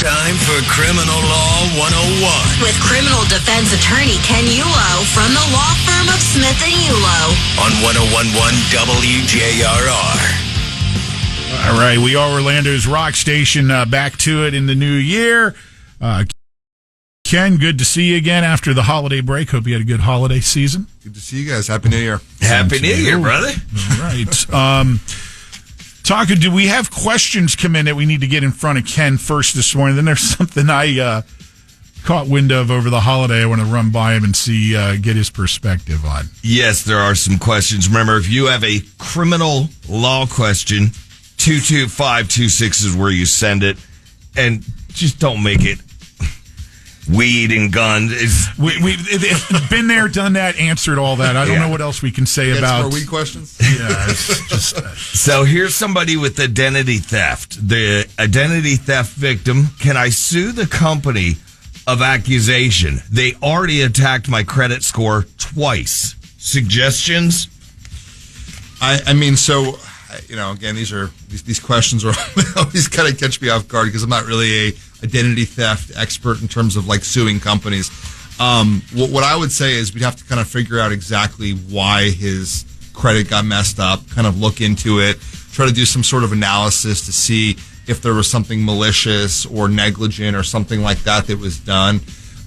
time for Criminal Law 101 with criminal defense attorney Ken Eulo from the law firm of Smith Eulo on 101.1 WJRR. All right, we are Orlando's rock station. Back to it in the new year. Ken, good to see you again after the holiday break. Hope you had a good holiday season. Good to see you guys. Happy New Year. Happy New Year, brother. All right. Taka, do we have questions come in that we need to get in front of Ken first this morning? Then there's something I caught wind of over the holiday. I want to run by him and see, get his perspective on. Yes, there are some questions. Remember, if you have a criminal law question, 22526 is where you send it. And just don't make it weed and guns. We've been there, done that, answered all that. I don't know what else we can say about weed questions. Yeah, it's just. So here's somebody with identity theft. The identity theft victim. Can I sue the company of accusation? They already attacked my credit score twice. Suggestions? I mean, so again, these questions are always kind of catch me off guard because I'm not really a identity theft expert in terms of like suing companies. What I would say is we'd have to kind of figure out exactly why his credit got messed up, kind of look into it, try to do some sort of analysis to see if there was something malicious or negligent or something like that was done.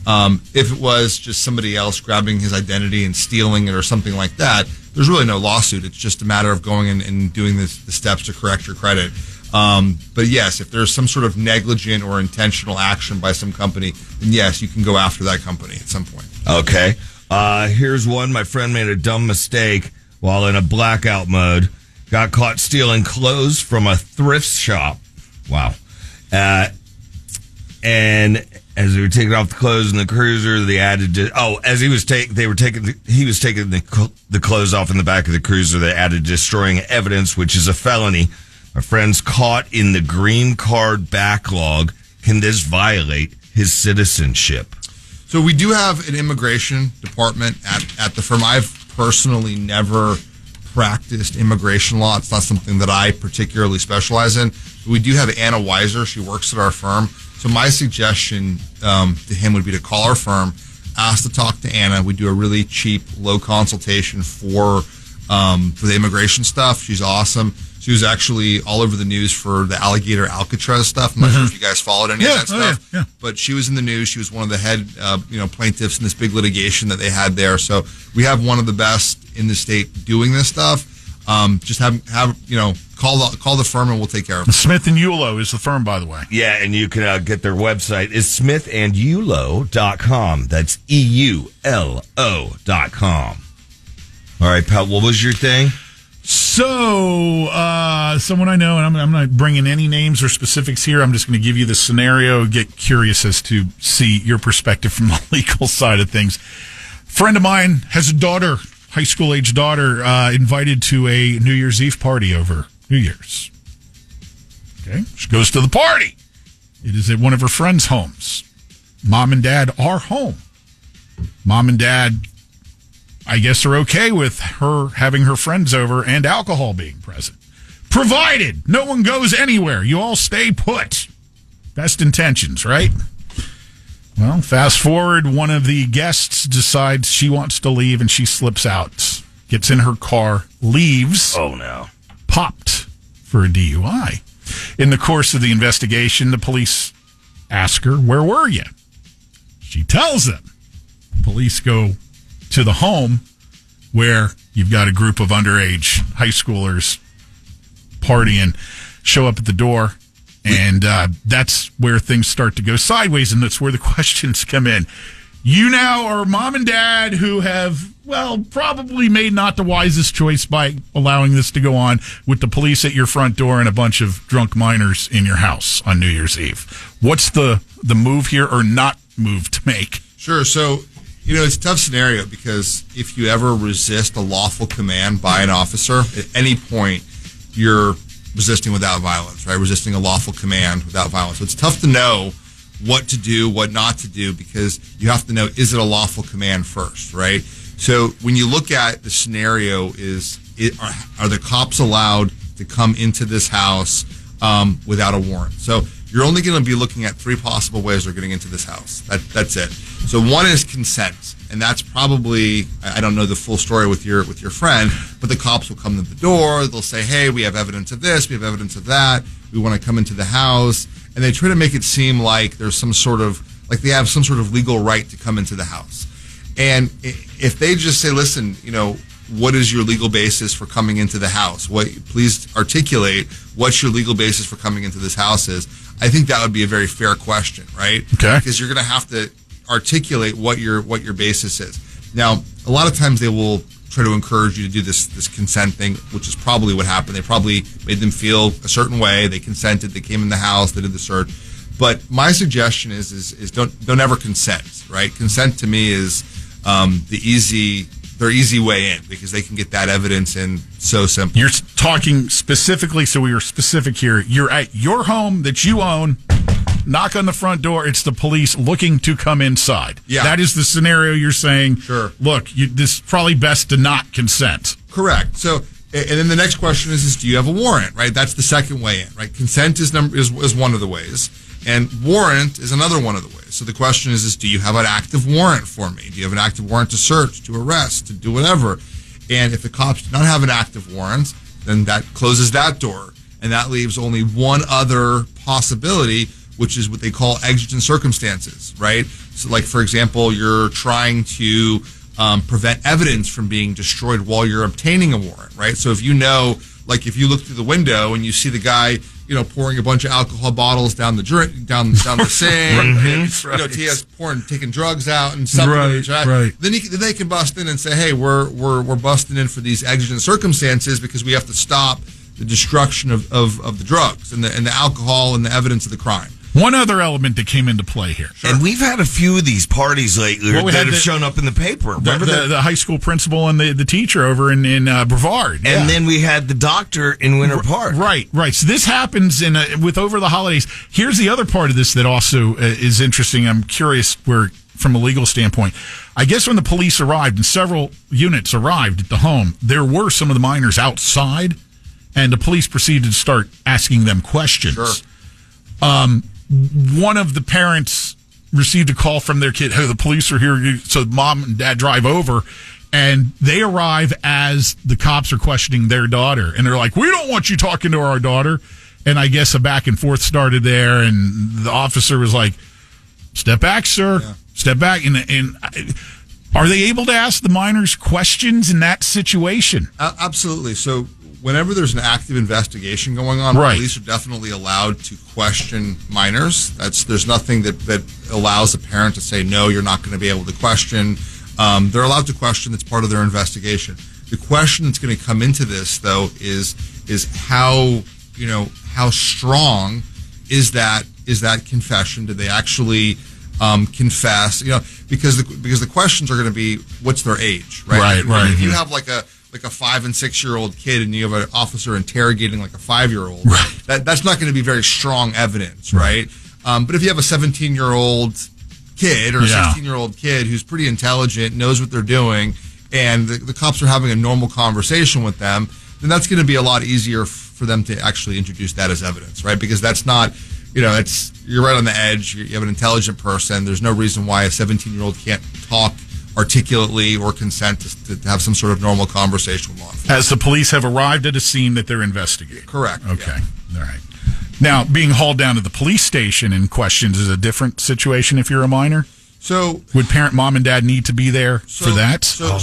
If it was just somebody else grabbing his identity and stealing it or something like that, there's really no lawsuit. It's just a matter of going in and doing the steps to correct your credit. But yes, if there's some sort of negligent or intentional action by some company, then yes, you can go after that company at some point. Okay. Here's one. My friend made a dumb mistake while in a blackout mode. Got caught stealing clothes from a thrift shop. Wow. And as they were taking off the clothes in the cruiser, they added as he was taking the clothes off in the back of the cruiser, they added destroying evidence, which is a felony. My friend's caught in the green card backlog. Can this violate his citizenship? So we do have an immigration department at the firm. I've personally never practiced immigration law. It's not something that I particularly specialize in. But we do have Anna Weiser. She works at our firm. So my suggestion to him would be to call our firm, ask to talk to Anna. We do a really cheap, low consultation for the immigration stuff. She's awesome. She was actually all over the news for the alligator Alcatraz stuff. I'm not sure if you guys followed any of that stuff. Yeah. But she was in the news. She was one of the head plaintiffs in this big litigation that they had there. So we have one of the best in the state doing this stuff. Just call the firm and we'll take care of it. Smith Eulo is the firm, by the way. Yeah, and you can get their website. It's smithandeulo.com. That's EULO.com. All right, pal, what was your thing? So, someone I know, and I'm not bringing any names or specifics here. I'm just going to give you the scenario, get curious as to see your perspective from the legal side of things. Friend of mine has a daughter, high school age daughter, invited to a New Year's Eve party over New Year's. Okay, she goes to the party. It is at one of her friends' homes. Mom and dad are home. Mom and dad, I guess, are okay with her having her friends over and alcohol being present. Provided no one goes anywhere. You all stay put. Best intentions, right? Well, fast forward, one of the guests decides she wants to leave and she slips out, gets in her car, leaves. Oh, no. Popped for a DUI. In the course of the investigation, the police ask her, "Where were you?" She tells them. Police go to the home where you've got a group of underage high schoolers partying, show up at the door, and that's where things start to go sideways, and that's where the questions come in. You now are mom and dad who have, probably made not the wisest choice by allowing this to go on with the police at your front door and a bunch of drunk minors in your house on New Year's Eve. What's the move here or not move to make? Sure. So, it's a tough scenario because if you ever resist a lawful command by an officer, at any point, you're resisting without violence, right? Resisting a lawful command without violence. So it's tough to know what to do, what not to do, because you have to know, is it a lawful command first, right? So when you look at the scenario, are the cops allowed to come into this house without a warrant? So you're only going to be looking at 3 possible ways they're getting into this house. That's it. So one is consent, and that's probably, I don't know the full story with your friend, but the cops will come to the door. They'll say, hey, we have evidence of this, we have evidence of that, we want to come into the house, and they try to make it seem like there's some sort of, like they have some sort of legal right to come into the house. And if they just say, listen, what is your legal basis for coming into the house? Please articulate what your legal basis for coming into this house is. I think that would be a very fair question, right? Okay. Because you're going to have to articulate what your basis is. Now, a lot of times they will try to encourage you to do this consent thing, which is probably what happened. They probably made them feel a certain way. They consented. They came in the house. They did the search. But my suggestion is don't ever consent, right? Consent to me is their easy way in, because they can get that evidence in so simple. You're talking specifically, so we are specific here. You're at your home that you own, knock on the front door, it's the police looking to come inside. Yeah. That is the scenario you're saying. Sure. Look, this is probably best to not consent. Correct. So, and then the next question is do you have a warrant, right? That's the second way in, right? Consent is one of the ways, and warrant is another one of the ways. So the question is do you have an active warrant for me? Do you have an active warrant to search, to arrest, to do whatever? And if the cops do not have an active warrant, then that closes that door. And that leaves only one other possibility, which is what they call exigent circumstances, right? So like, for example, you're trying to prevent evidence from being destroyed while you're obtaining a warrant, right? So if if you look through the window and you see the guy, pouring a bunch of alcohol bottles down the sink, Right. Tia's taking drugs out and stuff. Right. Then they can bust in and say, hey, we're busting in for these exigent circumstances because we have to stop the destruction of the drugs and the alcohol and the evidence of the crime. One other element that came into play here. Sure. And we've had a few of these parties lately that have shown up in the paper. Remember the high school principal and the teacher over in Brevard. And then we had the doctor in Winter Park. Right. So this happens with over the holidays. Here's the other part of this that also is interesting. I'm curious from a legal standpoint. I guess when the police arrived and several units arrived at the home, there were some of the minors outside, and the police proceeded to start asking them questions. Sure. One of the parents received a call from their kid, hey, the police are here. So mom and dad drive over, and they arrive as the cops are questioning their daughter. And they're like, we don't want you talking to our daughter. And I guess a back and forth started there, and the officer was like, step back, sir. Yeah. Step back. And are they able to ask the minors questions in that situation? Absolutely. So whenever there's an active investigation going on, right, police are definitely allowed to question minors. There's nothing that allows a parent to say, no, you're not going to be able to question. They're allowed to question. That's part of their investigation. The question that's going to come into this, though, is how strong is that confession? Did they actually confess? Because the questions are going to be, what's their age, right? Right. If you have like a 5 and 6 year old kid and you have an officer interrogating like a 5-year-old, right, that's not going to be very strong evidence, right? But if you have a 17-year-old kid or a 16-year-old kid who's pretty intelligent, knows what they're doing, and the cops are having a normal conversation with them, then that's going to be a lot easier for them to actually introduce that as evidence, right? Because that's not, you're right on the edge. You have an intelligent person. There's no reason why a 17-year-old can't talk articulately or consent to have some sort of normal conversation with law enforcement. As the police have arrived at a scene that they're investigating. Correct. Okay. Yeah. All right. Now, being hauled down to the police station in questions is a different situation if you're a minor? So, would mom and dad need to be there for that?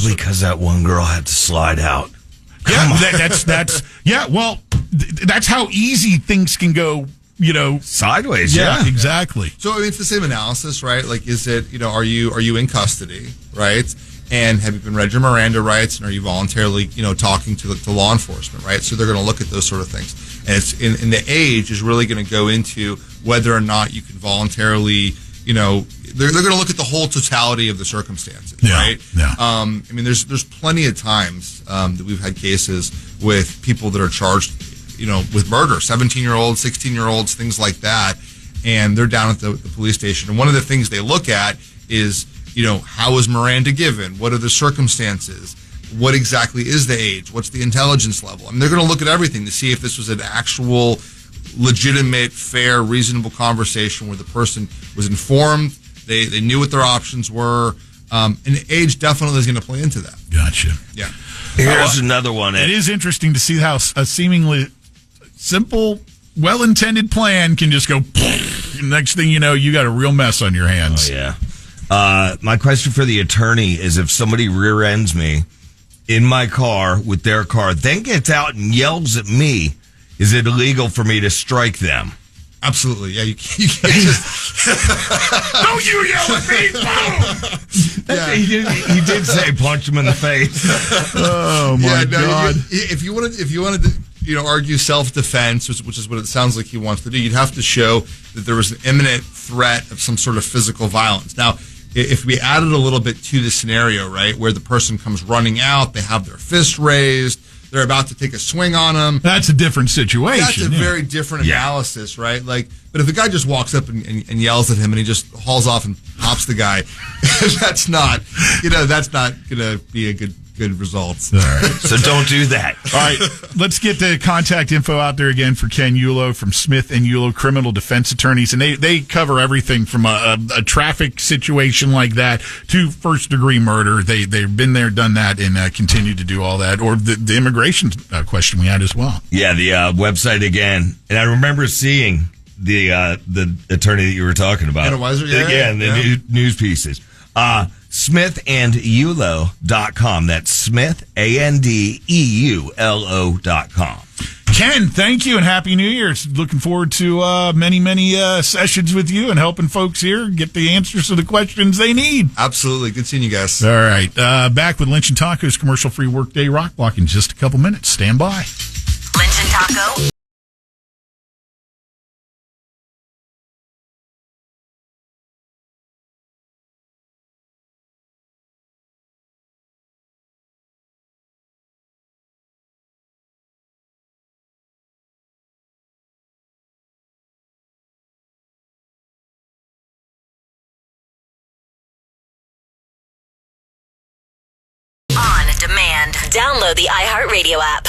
Because that one girl had to slide out. That's how easy things can go, sideways. Yeah, exactly. So I mean, it's the same analysis, right? Like, is it, are you in custody, right? And have you been read your Miranda rights, and are you voluntarily, talking to law enforcement, right? So they're going to look at those sort of things, and it's in the age is really going to go into whether or not you can voluntarily, they're going to look at the whole totality of the circumstances, right? Yeah. I mean, there's plenty of times that we've had cases with people that are charged, with murder, 17-year-olds, 16-year-olds, things like that, and they're down at the police station. And one of the things they look at is, how is Miranda given? What are the circumstances? What exactly is the age? What's the intelligence level? I mean, they're going to look at everything to see if this was an actual legitimate, fair, reasonable conversation where the person was informed, they knew what their options were, and age definitely is going to play into that. Gotcha. Yeah. Here's another one. It is interesting to see how a seemingly simple, well-intended plan can just go. Next thing you know, you got a real mess on your hands. Oh, yeah. My question for the attorney is if somebody rear ends me in my car with their car, then gets out and yells at me, is it illegal for me to strike them? Absolutely. Yeah, you can't just... Don't you yell at me! Boom! Yeah. He did say punch him in the face. Oh, my God. If you wanted to, argue self-defense, which is what it sounds like he wants to do, you'd have to show that there was an imminent threat of some sort of physical violence. Now, if we added a little bit to the scenario, right, where the person comes running out, they have their fist raised, they're about to take a swing on them. That's a different situation. That's a very different analysis, right? Like, but if the guy just walks up and yells at him and he just hauls off and pops the guy, that's not going to be a good result. All right. So don't do that. All right, let's get the contact info out there again for Ken Eulo from Smith Eulo Criminal Defense Attorneys, and they cover everything from a traffic situation like that to first-degree murder. They've been there, done that, and continue to do all that, or the immigration question we had as well. Yeah, the website again, and I remember seeing the attorney that you were talking about. Anna Weiser, news pieces. SmithEulo.com. That's SmithAndEULO.com. Ken, thank you and Happy New Year. Looking forward to many sessions with you and helping folks here get the answers to the questions they need. Absolutely. Good seeing you guys. All right. Back with Lynch and Taco's commercial-free workday rock block in just a couple minutes. Stand by. Lynch and Taco. On demand. Download the iHeartRadio app.